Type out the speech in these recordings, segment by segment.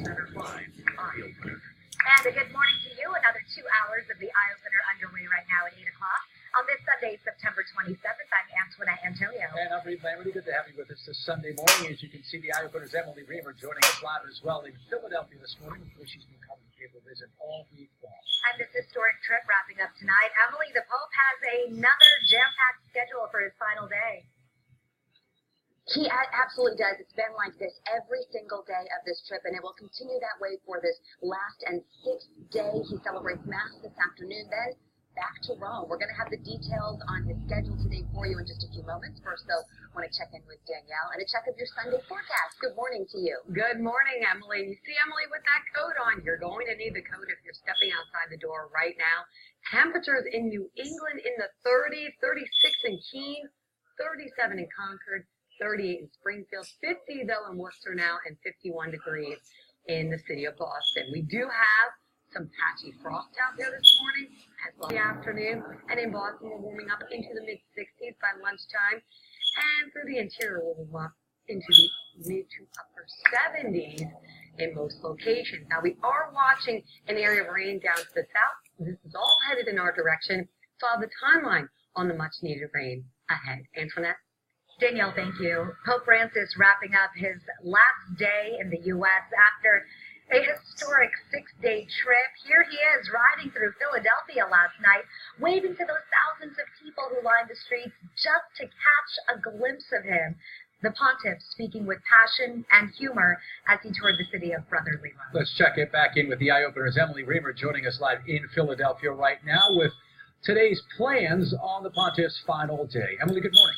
WCVB5 Eyeopener. And a good morning to you. Another 2 hours of the Eyeopener underway right now at 8 o'clock. On this Sunday, September 27th, I'm Antoinette Antonio. And I'm Reed Lamberty. Good to have you with us this Sunday morning. As you can see, the Eyeopener's Emily Reamer joining us live as well in Philadelphia this morning, where she's been coming to cable visit all week long. And this historic trip wrapping up tonight. Emily, the Pope has another jam-packed schedule for his final day. He absolutely does. It's been like this every single day of this trip, and it will continue that way for this last and sixth day. He celebrates Mass this afternoon, then back to Rome. We're going to have the details on his schedule today for you in just a few moments. First, though, I want to check in with Danielle and a check of your Sunday forecast. Good morning to you. Good morning, Emily. You see, Emily, with that coat on, you're going to need the coat if you're stepping outside the door right now. Temperatures in New England in the 30s, 36 in Keene, 37 in Concord, 38 in Springfield, 50 though in Worcester now, and 51 degrees in the city of Boston. We do have some patchy frost out there this morning as well as the afternoon, and in Boston we're warming up into the mid-60s by lunchtime, and through the interior we'll warm up into the mid to upper 70s in most locations. Now we are watching an area of rain down to the south. This is all headed in our direction, so I'll have the timeline on the much needed rain ahead. Antoinette? Danielle, thank you. Pope Francis wrapping up his last day in the U.S. after a historic 6-day trip. Here he is riding through Philadelphia last night, waving to those thousands of people who lined the streets just to catch a glimpse of him. The pontiff speaking with passion and humor as he toured the city of brotherly love. Let's check it back in with the Eyeopener's Emily Reamer joining us live in Philadelphia right now with today's plans on the pontiff's final day. Emily, good morning.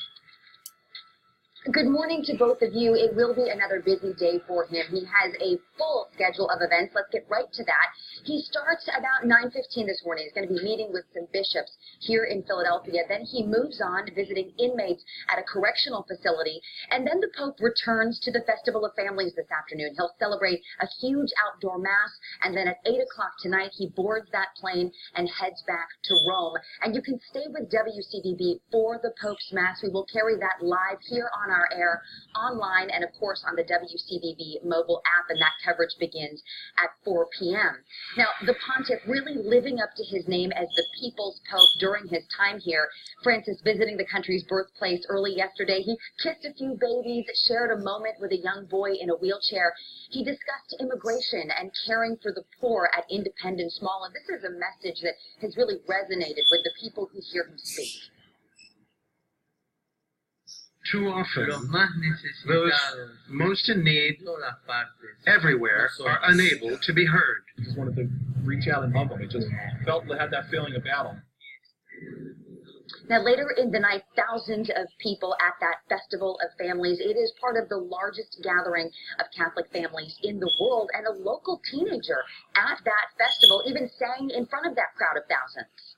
Good morning to both of you. It will be another busy day for him. He has a full schedule of events. Let's get right to that. He starts about 9:15 this morning. He's going to be meeting with some bishops here in Philadelphia. Then he moves on visiting inmates at a correctional facility. And then the Pope returns to the Festival of Families this afternoon. He'll celebrate a huge outdoor mass. And then at 8 o'clock tonight, he boards that plane and heads back to Rome. And you can stay with WCVB for the Pope's Mass. We will carry that live here on our air, online, and of course on the WCVB mobile app, and that coverage begins at 4 p.m. Now, the pontiff really living up to his name as the People's Pope during his time here. Francis visiting the country's birthplace early yesterday. He kissed a few babies, shared a moment with a young boy in a wheelchair. He discussed immigration and caring for the poor at Independence Mall, and this is a message that has really resonated with the people who hear him speak. Too often, those most in need everywhere are unable to be heard. Just wanted to reach out and hug him. It just felt had that feeling about him. Now, later in the night, thousands of people at that Festival of Families. It is part of the largest gathering of Catholic families in the world, and a local teenager at that festival even sang in front of that crowd of thousands.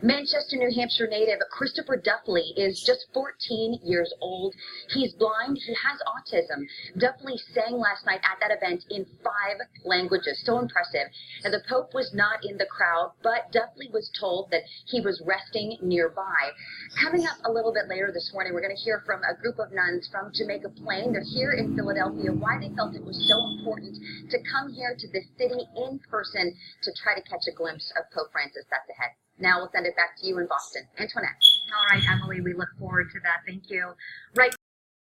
Manchester, New Hampshire native Christopher Duffley is just 14 years old. He's blind. He has autism. Duffley sang last night at that event in 5 languages. So impressive. Now, the Pope was not in the crowd, but Duffley was told that he was resting nearby. Coming up a little bit later this morning, we're going to hear from a group of nuns from Jamaica Plain. They're here in Philadelphia, why they felt it was so important to come here to this city in person to try to catch a glimpse of Pope Francis. That's ahead. Now we'll send it back to you in Boston. Antoinette. All right, Emily, we look forward to that. Thank you. Right.